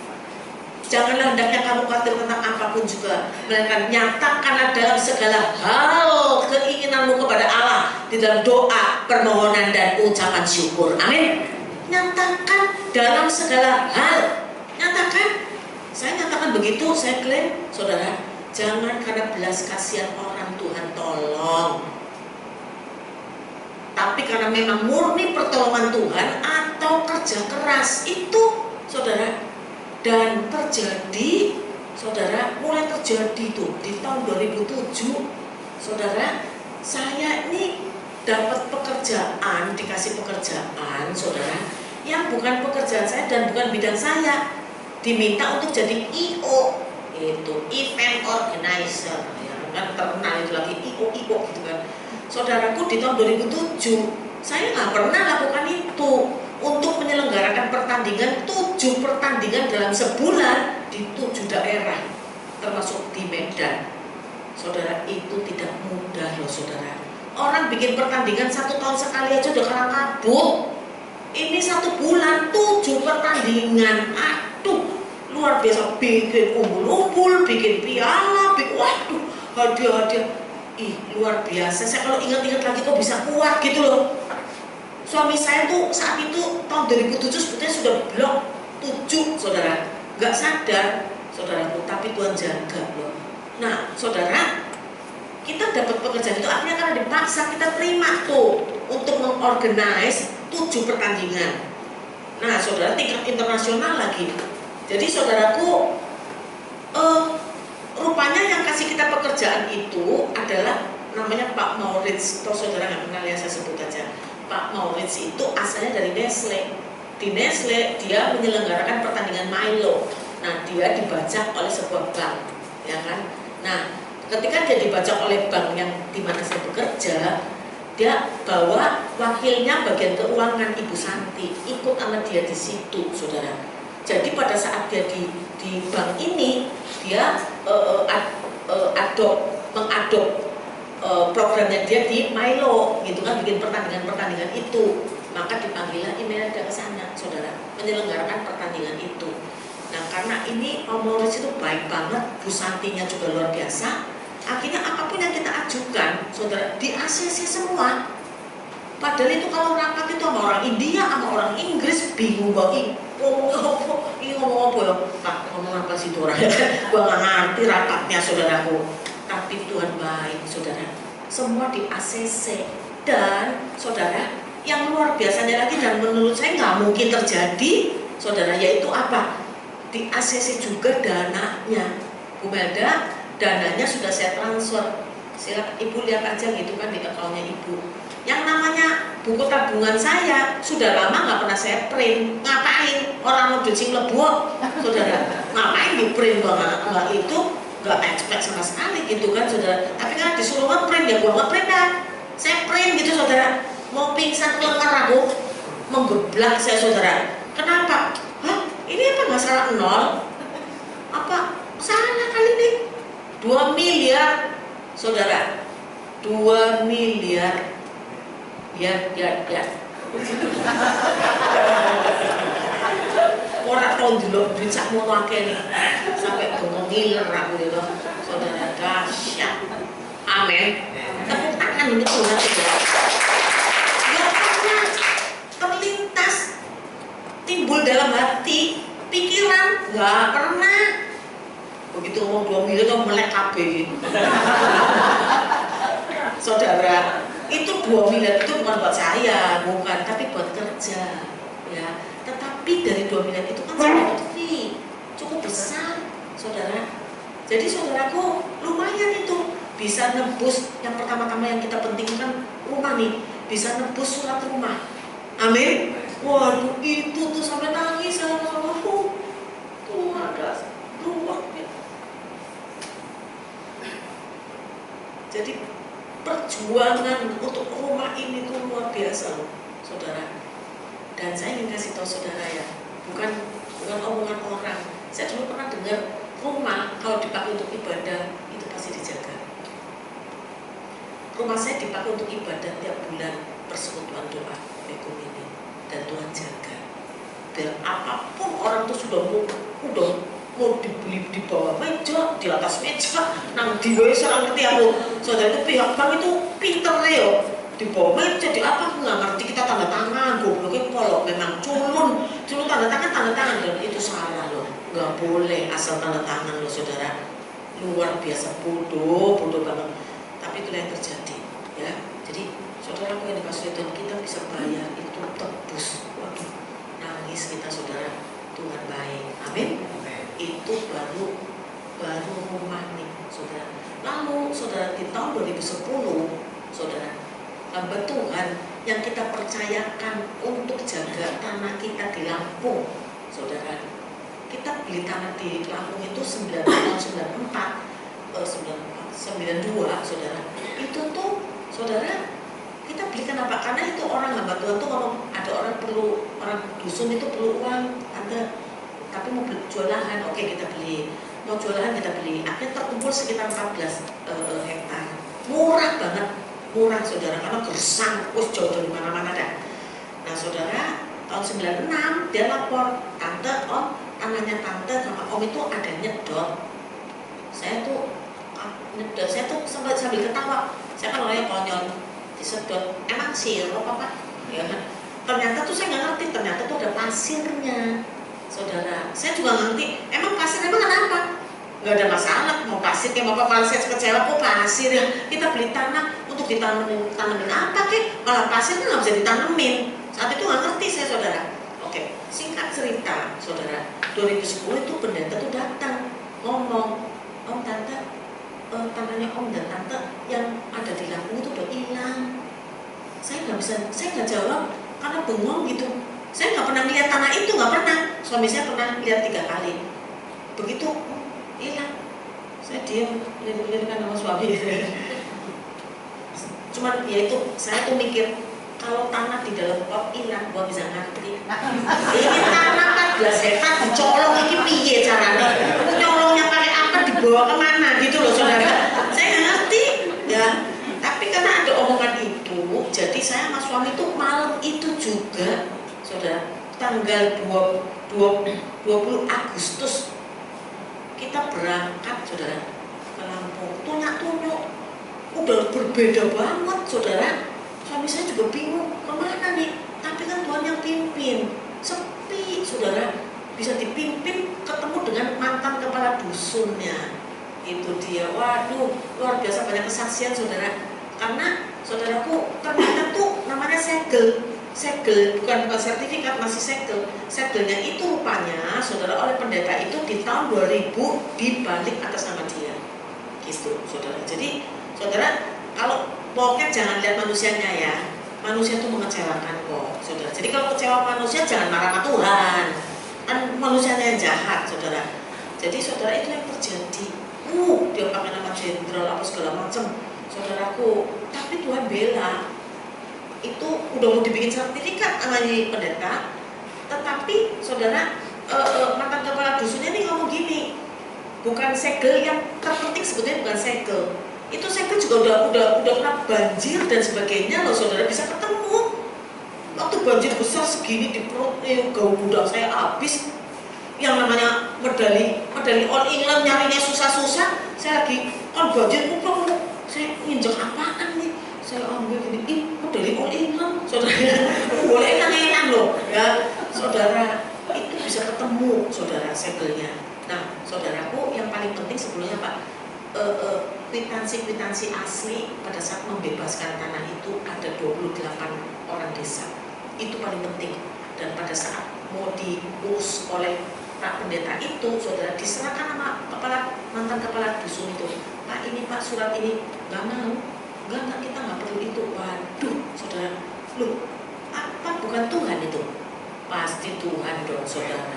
Janganlah hendaknya kamu khawatir tentang apapun juga, melainkan nyatakanlah dalam segala hal keinginanmu kepada Allah di dalam doa, permohonan, dan ucapan syukur. Amin. Nyatakan dalam segala hal. Nyatakan. Saya nyatakan begitu, saya klaim, saudara. Jangan karena belas kasihan orang, Tuhan tolong. Tapi karena memang murni pertolongan Tuhan atau kerja keras itu, saudara. Dan terjadi, saudara, mulai terjadi tuh di tahun 2007, saudara, saya ini dapat pekerjaan, dikasih pekerjaan, saudara, yang bukan pekerjaan saya dan bukan bidang saya. Diminta untuk jadi IO, itu event organizer, ya kan, terkenal itu lagi IO gitu kan. Saudaraku, di tahun 2007 saya nggak pernah lakukan itu. Untuk menyelenggarakan pertandingan, 7 pertandingan dalam sebulan di 7 daerah, termasuk di Medan. Saudara, itu tidak mudah loh, saudara. Orang bikin pertandingan 1 tahun sekali aja udah kalang kabut. Ini 1 bulan 7 pertandingan. Aduh, luar biasa. Bikin umbul-umbul, bikin piala, waduh, hadiah-hadiah. Ih, luar biasa. Saya kalau ingat-ingat lagi kok bisa kuat gitu loh. Suami saya tuh saat itu tahun 2007 sebetulnya sudah blok 7, saudara. Gak sadar, saudaraku, tapi Tuhan jaga loh. Nah, saudara, kita dapat pekerjaan itu artinya karena dipaksa, kita terima tuh untuk mengorganize 7 pertandingan. Nah, saudara, tingkat internasional lagi. Jadi saudaraku, rupanya yang kasih kita pekerjaan itu adalah namanya Pak Maurits. Atau saudara nggak kenal ya, saya sebut aja. Pak Maurits itu asalnya dari Nestle. Di Nestle dia menyelenggarakan pertandingan Milo. Nah, dia dibajak oleh sebuah bank, ya kan? Nah, ketika dia dibajak oleh bank yang di mana saya bekerja, dia bawa wakilnya bagian keuangan, Ibu Santi, ikut sama dia di situ, saudara. Jadi pada saat dia di bank ini, dia mengadop programnya dia di Milo, gitu kan, bikin pertandingan-pertandingan itu. Maka dipanggillah Imelda ke sana, saudara, menyelenggarakan pertandingan pertandingan itu. Nah karena ini Om Maurice itu baik banget, Bu Santinya juga luar biasa. Akhirnya apapun yang kita ajukan, saudara, di ACC semua. Padahal itu kalau rapat itu sama orang India, sama orang Inggris, bingung banget. Ini ngomong apa ya? Pak, ngomong apa sih itu orang? Gua nggak ngerti rapatnya, saudaraku. Tapi Tuhan baik, saudara. Semua di ACC. Dan, saudara, yang luar biasanya lagi dan menurut saya nggak mungkin terjadi, saudara, yaitu apa? Di ACC juga dananya. Bu Melda, dananya sudah saya transfer. Silakan Ibu lihat aja gitu kan di akunnya Ibu. Yang namanya buku tabungan saya sudah lama nggak pernah saya print. Ngapain? Orang mau cuci lebok, saudara. Ngapain di print nggak itu? Nggak expect sama sekali gitu kan, saudara. Tapi kan disuruh nge-print ya, gua nge-print dah. Saya print gitu, saudara. Mau pingsan kelengar aku, menggeblak saya, saudara. Kenapa? Hah? Ini apa nggak salah nol? Apa salah kali ini? 2 miliar, saudara. 2 miliar. Ya. Orang tahun dulu bisa mau pakai nih sampai bengong ngiler aku gitu, saudara, dahsyat. Amin. Tepuk tangan ini Tuhan, saudara. Gak pernah terlintas timbul dalam hati pikiran, gak pernah. Begitu ngomong 2 miliar tuh melek KB. Saudara, itu 2 miliar itu bukan buat saya, bukan, tapi buat kerja, ya. Tetapi dari 2 miliar itu kan saya cukup besar, saudara. Jadi saudaraku, lumayan itu bisa nebus. Yang pertama-tama yang kita pentingkan rumah nih, bisa nebus surat rumah. Amin. Waduh, itu tuh sampai nangis sama aku. Tuh ada ruangnya. Jadi perjuangan untuk rumah ini tuh luar biasa loh, saudara. Dan saya ingin kasih tahu saudara ya, bukan omongan orang. Saya dulu pernah dengar rumah kalau dipakai untuk ibadah itu pasti dijaga. Rumah saya dipakai untuk ibadah tiap bulan, persekutuan doa, ekumene, dan Tuhan jaga. Dan apapun orang tuh sudah mau dibeli di bawah meja, di atas meja, nang di bawah serang ngerti aku. Saudara itu pihak bank itu pinter ya, di bawah meja, di apa nggak ngerti, kita tanda tangan, gobloknya polok, memang culun tanda tangan dan itu salah loh, nggak boleh asal tanda tangan loh, saudara. Luar biasa, bodoh banget. Tapi itulah yang terjadi, ya. Jadi saudara yang dikasih Tuhan, kita bisa bayar itu tebus. Waduh, nangis kita, saudara. Tuhan baik, amin. Itu baru rumah nih, saudara. Lalu saudara, di tahun 2010, saudara, hamba Tuhan yang kita percayakan untuk jaga tanah kita di Lampung, saudara. Kita beli tanah di Lampung itu 92, saudara. Itu tuh, saudara, kita beli kenapa? Karena itu orang hamba Tuhan tuh ngomong, ada orang dusun itu perlu uang, tapi mau jual lahan, oke kita beli. Mau jual lahan kita beli. Akhirnya terkumpul sekitar 14 hektar. Murah banget, murah, saudara, karena gersang, jauh dari mana-mana dah. Nah saudara, tahun 96 dia lapor, tante, om, tanahnya tante sama om itu ada nyedot. Saya tuh sambil ketawa. Saya kan orangnya konyol, disedot. Emang sirup apa? Ya kan? Ternyata tuh saya nggak ngerti, ternyata tuh ada pasirnya. Saudara, saya juga ngerti, emang pasir emang kenapa? Nggak ada masalah, mau pasir kayak mau apa, pasir kecewa kok pasir ya. Kita beli tanah untuk tanamin apa kek? Malah pasir kan nggak bisa ditanemin. Saat itu nggak ngerti saya, saudara. Oke, singkat cerita, saudara, 2010 itu pendeta tuh datang ngomong, om tante, tanahnya om dan tante yang ada di Lampung itu udah hilang. Saya nggak jawab karena bengong gitu. Saya nggak pernah lihat tanah itu, nggak pernah. Suami saya pernah lihat 3 kali. Begitu hilang, saya diam, lihat-lihatkan sama suami. Cuman ya itu, saya tuh mikir kalau tanah di dalam pot hilang, gua bisa ngerti. Ini tanah 14 hektar dicolong, ini piye caranya? Nyolongnya pakai apa, dibawa kemana gitu loh, saudara. Saya nggak ngerti, ya. Tapi karena ada omongan itu, jadi saya sama suami tuh malam itu juga, saudara, tanggal 20 20 Agustus kita berangkat saudara ke Lampung, tunyak-tunyuk udah berbeda banget saudara. Suami saya juga bingung kemana nih, tapi kan Tuhan yang pimpin. Sepi saudara, bisa dipimpin ketemu dengan mantan kepala dusunnya. Itu dia, waduh luar biasa banyak kesaksian saudara. Karena saudaraku ternyata tuh namanya segel bukan sertifikat, masih segel. Segelnya itu rupanya saudara oleh pendeta itu di tahun 2000 dibalik atas nama dia gitu saudara. Jadi saudara kalau pokoknya jangan lihat manusianya ya, manusia itu mengecewakan kok saudara. Jadi kalau kecewa manusia jangan marah sama Tuhan, kan manusianya yang jahat saudara. Jadi saudara itu yang terjadi, dia pakai nama jenderal apa segala macam saudaraku, tapi Tuhan bela. Itu udah mau dibikin sertifikat sama pendeta, tetapi saudara mantan kepala dusunnya ini ngomong gini, bukan segel yang terpenting sebetulnya, bukan segel itu, segel juga udah pernah banjir dan sebagainya loh saudara, bisa ketemu waktu banjir besar segini di perut gaul gudang saya habis, yang namanya medali All England nyarinya susah-susah, saya lagi kan banjir mumpung, saya nginjek apaan nih, saya ambil gini, medali All England saudara, boleh enak-enak loh ya saudara, itu bisa ketemu saudara segelnya. Nah saudaraku yang paling penting sebelumnya Pak, kwitansi asli pada saat membebaskan tanah itu ada 28 orang desa, itu paling penting. Dan pada saat mau diurus oleh Pak Pendeta itu saudara, diserahkan sama mantan kepala dusun itu, Pak ini Pak surat ini, nggak mau, enggak kita nggak perlu itu. Waduh saudara, loh apa bukan Tuhan itu? Pasti Tuhan dong saudara.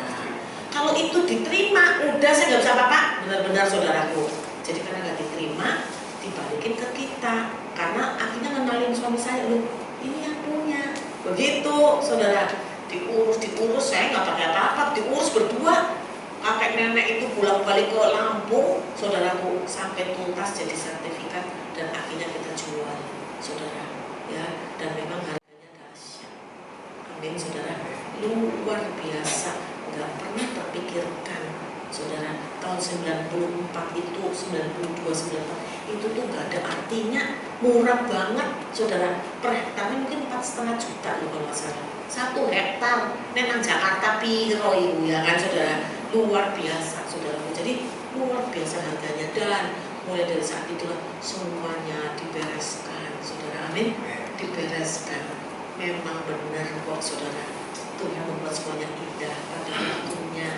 Kalau itu diterima udah saya nggak bisa apa-apa, benar-benar saudaraku. Jadi karena nggak diterima dibalikin ke kita, karena akhirnya ngenalin suami saya, loh ini yang punya, begitu saudara. Diurus saya nggak pakai apa-apa, diurus berdua, kakek nenek itu pulang-balik ke Lampung saudaraku, sampai tuntas jadi sertifikat dan akhirnya kita jual saudara ya. Dan memang harganya dahsyat, amin saudara, luar biasa, nggak pernah terpikirkan saudara. Tahun 94 itu 92 94 itu tuh nggak ada artinya, murah banget saudara, per hektarnya mungkin 4,5 juta loh kalau nggak salah, 1 hektar nenang Jakarta piro ibu ya kan saudara, luar biasa saudara. Jadi luar biasa harganya, dan mulai dari saat itulah semuanya dibereskan saudara, amin, dibereskan. Memang benar kok saudara, Tuhan membuat semuanya indah pada waktunya,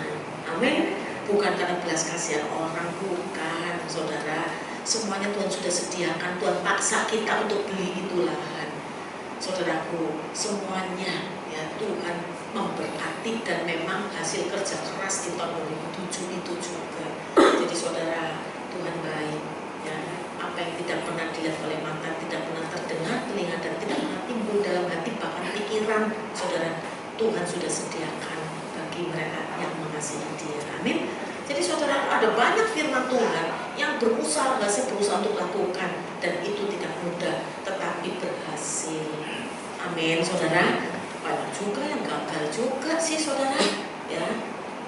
amin. Bukan karena belas kasihan orang, bukan saudara, semuanya Tuhan sudah sediakan. Tuhan paksa kita untuk beli itu lahan saudaraku, semuanya ya Tuhan memberkati, dan memang hasil kerja keras di tahun 2007 itu juga. Jadi saudara, Tuhan baik ya, apa yang tidak pernah dilihat oleh mata, tidak pernah terdengar telinga, dan tidak pernah timbul dalam hati bahkan pikiran saudara, Tuhan sudah sediakan bagi mereka yang mengasihi Dia, amin. Jadi saudara, ada banyak firman Tuhan yang berusaha untuk lakukan, dan itu tidak mudah tetapi berhasil, amin saudara. Banyak juga yang gagal juga sih saudara ya,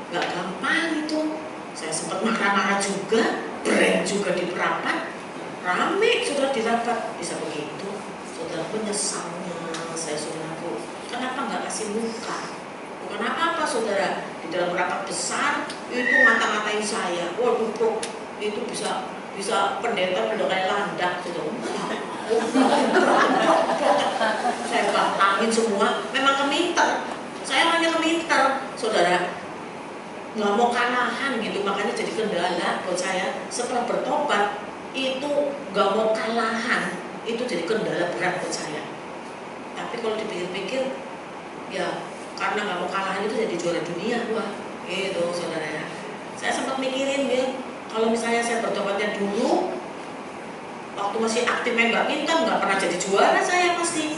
nggak gampang itu. Saya sempat marah-marah juga, brand juga di perapat, rame saudara di rapat, bisa begitu saudara. Menyesalnya saya saudaraku, kenapa nggak kasih muka? Bukan apa-apa saudara, di dalam rapat besar itu mata-matain saya, waduh bro, itu bisa pendeta kayak landak gitu. Saya batangin semua, memang keminter, saya hanya keminter saudara, nggak mau kalahan gitu. Makanya jadi kendala buat saya setelah bertobat, itu nggak mau kalahan, itu jadi kendala berat buat saya. Tapi kalau dipikir-pikir ya, karena nggak mau kalahan itu jadi juara dunia gua gitu saudara ya. Saya sempat mikirin ya, kalau misalnya saya bertobatnya dulu waktu masih aktif main badminton, nggak pernah jadi juara saya pasti.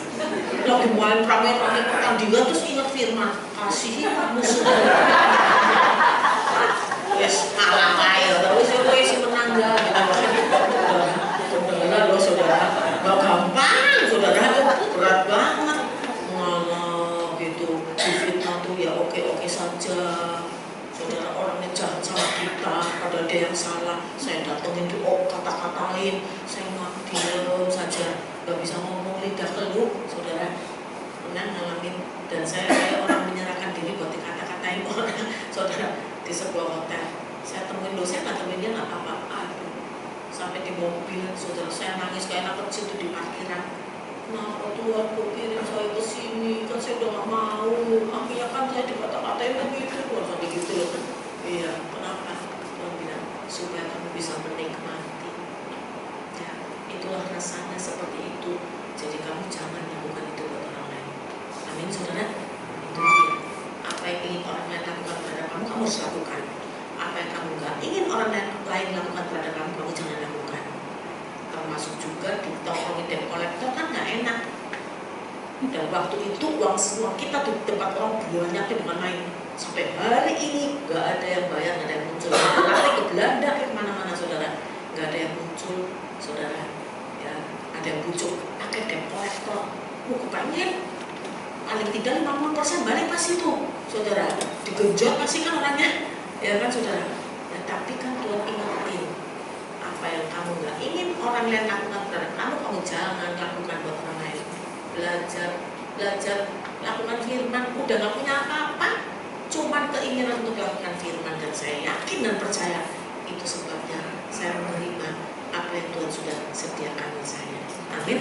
Lagi main rame-rame pertandingan terus ingat firman, kasihi musuh. Wes ngalah aja, terus wes menang gak gitu. Saudara loh saudara, nggak gampang saudara, berat banget. Ngalah gitu, di fitnah tuh ya oke saja ada yang salah, saya datengin kata-katain, saya diam saja, nggak bisa ngomong, lidah keluh, saudara pernah ngalamin. Dan saya kayak orang menyerahkan diri buat dikata-katain orang, saudara, di sebuah hotel. Saya temuin dosen, nggak temuin dia nggak apa-apa. Sampai di mobil, saudara, saya nangis kayak anak kecil tuh di parkiran. Kenapa Tuhan kok kirim saya ke sini? Kan saya udah nggak mau. Akhirnya kan saya dikata-katain begitu, sampai gitu loh. Iya, kenapa? Tuhan bilang supaya kamu bisa menikmati. Ya, itulah rasanya seperti itu. Jadi kamu jangan lakukan itu buat orang lain. Amin, saudara. Itu dia. Apa yang ingin orang lain lakukan terhadap kamu, kamu harus lakukan. Apa yang kamu nggak ingin orang lain lakukan terhadap kamu, kamu jangan lakukan. Termasuk juga ditolongin debt collector kan nggak enak. Dan waktu itu uang semua kita di tempat orang banyak bukan main. Sampai hari ini nggak ada yang bayar, nggak ada yang muncul. Lari ke Belanda ke mana-mana, saudara, nggak ada yang muncul, saudara. Ya, ada yang bujuk pakai debt collector. Kepengen paling tidak 50% balik pas itu, saudara. Digenjot pasti kan orangnya, ya kan, saudara. Ya, tapi kan Tuhan ingetin apa yang kamu nggak ingin orang lain lakukan terhadap kamu, kamu jangan lakukan buat orang lain. Belajar lakukan firman, udah nggak punya apa-apa, cuman keinginan untuk lakukan firman. Dan saya yakin dan percaya itu sebabnya saya menerima apa yang Tuhan sudah sediakan di saya. Amin.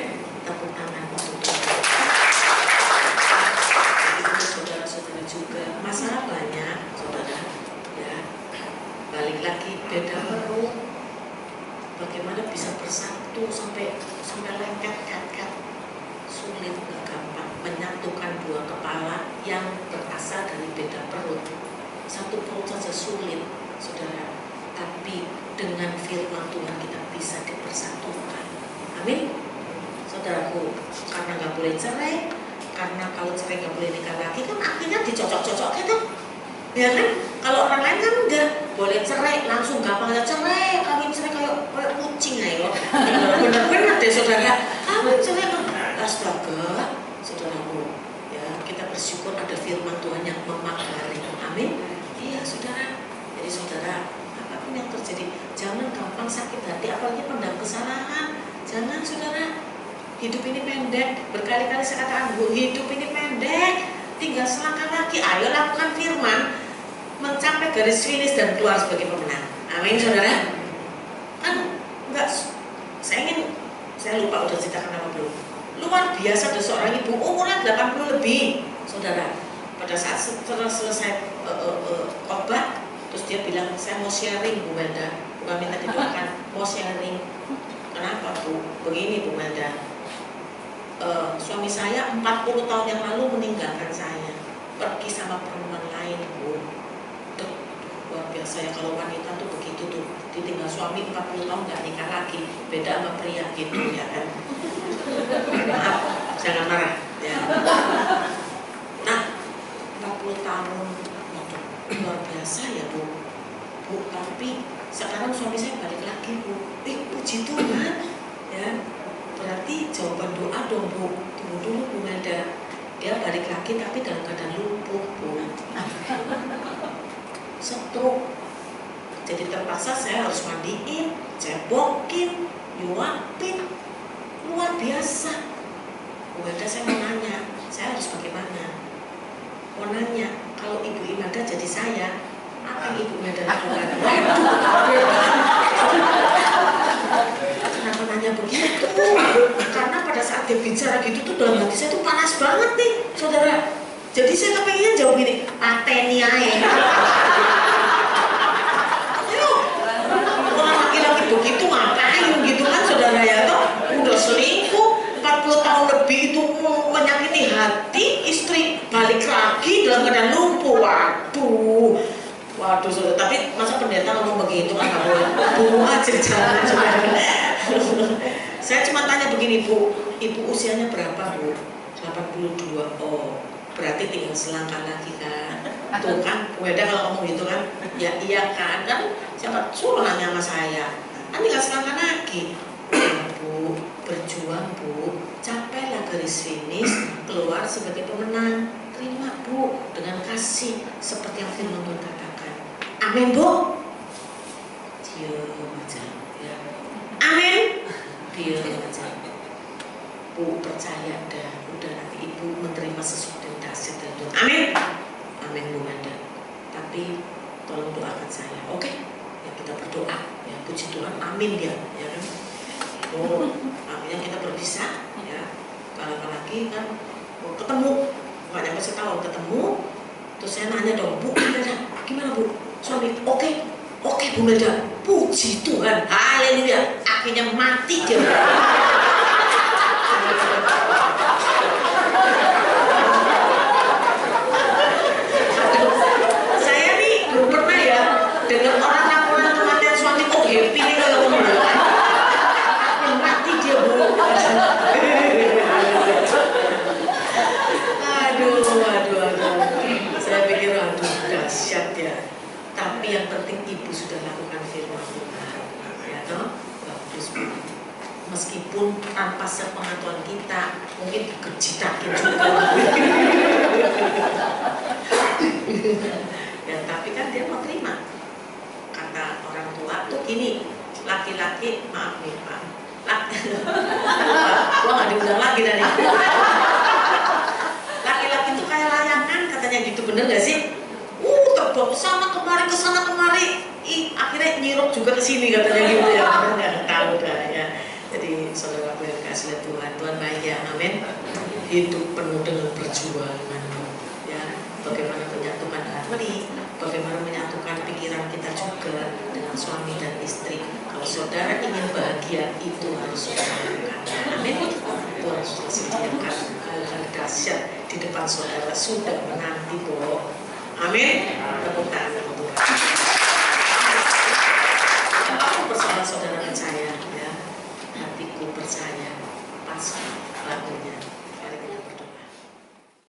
Tepuk tangan untuk Tuhan. Itu saudara-saudara juga masalah banyak, saudara. Ya, balik lagi beda perut. Bagaimana bisa bersatu sampai lengket, sulit, gak gampang. Menyatukan dua kepala yang berasal dari beda perut. Satu perut saja sulit, saudara. Tapi dengan firman Tuhan kita bisa dipersatukan. Amin, saudaraku. Karena nggak boleh cerai, karena kalau cerai nggak boleh nikah lagi, kan akhirnya dicocok-cocok gitu. Ya kan? Kalau orang lain kan enggak boleh cerai, langsung gampang aja cerai, kawin cerai kayak kucing ayo. Benar-benar deh, saudara. Kawin cerai kan astaga, saudaraku. Ya, kita bersyukur ada firman Tuhan yang memagari. Amin. Iya, saudara. Jadi saudara, apapun yang terjadi, jangan gampang sakit hati, apalagi pendam kesalahan. Jangan, saudara. Hidup ini pendek. Berkali-kali saya katakan, Bu, hidup ini pendek. Tinggal selangkah lagi, ayo lakukan firman, mencapai garis finish dan keluar sebagai pemenang. Amin, saudara. Kan enggak, saya lupa udah ceritakan apa belum. Luar biasa ada seorang ibu umurnya 80 lebih, saudara. Pada saat setelah selesai khotbah, terus dia bilang, saya mau sharing, Bu Melda, bukan minta didoakan, mau sharing. Kenapa, Bu? Begini, Bu Melda. Suami saya 40 tahun yang lalu meninggalkan saya, pergi sama perempuan lain, Bu. Luar biasa ya, kalau wanita tuh begitu tuh, ditinggal suami 40 tahun gak nikah lagi, beda sama pria gitu ya kan. Maaf, jangan marah ya. Nah, 40 tahun luar biasa ya, Bu. Tapi sekarang suami saya balik lagi, Bu. Puji Tuhan ya. Berarti jawaban doa dong, Bu. Tunggu dulu, Bu Melda. Dia balik lagi tapi dalam keadaan lumpuh, Bu. Stroke. Jadi terpaksa saya harus mandiin, cebokin, nyuapin. Luar biasa. Bu Melda, saya mau nanya, saya harus bagaimana? Mau nanya, kalau Ibu Imelda jadi saya, apa yang Ibu Melda lakukan? Kenapa nanya begitu? Karena pada saat dia bicara gitu tuh dalam hati saya tuh panas banget nih, saudara. Jadi saya kepengen jawab gini, pateni ae. Ayo, orang laki-laki begitu ngapain gitu kan, saudara ya toh? Udah selingkuh 40 tahun lebih itu menyakiti hati istri, balik lagi dalam keadaan lumpuh. Waduh, saudara. Tapi masa pendeta ngomong begitu kan nggak boleh. Bunuh aja jangan, saudara. Saya cuma tanya begini, Bu, Ibu usianya berapa, Bu? 82. Oh, berarti tinggal selangkah lagi kan? Tuh kan, Bu Eda kalau ngomong gitu kan, ya iya kan? Kan siapa suruh nanya sama saya? Kan tinggal selangkah lagi. Ya, Bu, berjuang, Bu, capailah garis finish, keluar sebagai pemenang. Terima, Bu, dengan kasih seperti yang firman Tuhan katakan. Amin, Bu. percaya udah nanti ibu menerima sesuatu yang dahsyat dari Tuhan. Amin. Amin Bu Manda. Tapi tolong doakan saya, oke? Ya kita berdoa. Ya puji Tuhan, amin dia, ya kan? Oh, amin. Kita berpisah, ya. Kalau lagi kan ketemu, nggak nyampe setahun ketemu. Terus saya nanya dong, Bu Manda, gimana Bu? Suami, oke Bu Manda, puji Tuhan, haleluya. Akhirnya mati dia. Saya nih belum pernah ya dengar orang laporan kematian suami kok happy nih kalau ngomong. Mati dia Bu. Aduh. Saya pikir aduh dahsyat ya. Tapi yang penting ibu sudah lakukan firman Tuhan. Ya toh? Bagus Bu. Meskipun tanpa sepengetahuan kita mungkin dikejitakin juga. Ya tapi kan dia mau terima. Kata orang tua tuh gini, laki-laki, maaf nih Pak, gua nggak diundang lagi dari laki-laki tuh kayak layangan katanya gitu, bener gak sih? Terbang sana kemari, kesana kemari, akhirnya nyirok juga ke sini katanya gitu ya. Nggak tahu dah ya. Jadi saudara yang kasih Tuhan, Tuhan baik ya, amin. Hidup penuh dengan perjuangan, ya. Bagaimana menyatukan hati, bagaimana menyatukan pikiran kita juga dengan suami dan istri. Kalau saudara ingin bahagia, itu harus saudara lakukan. Amin. Tuhan sudah sediakan hal-hal dahsyat di depan saudara, sudah menanti kok. Amin. Tepuk tangan untuk Tuhan. Apa persoalan saudara percaya? Ya, hatiku percaya pas waktunya.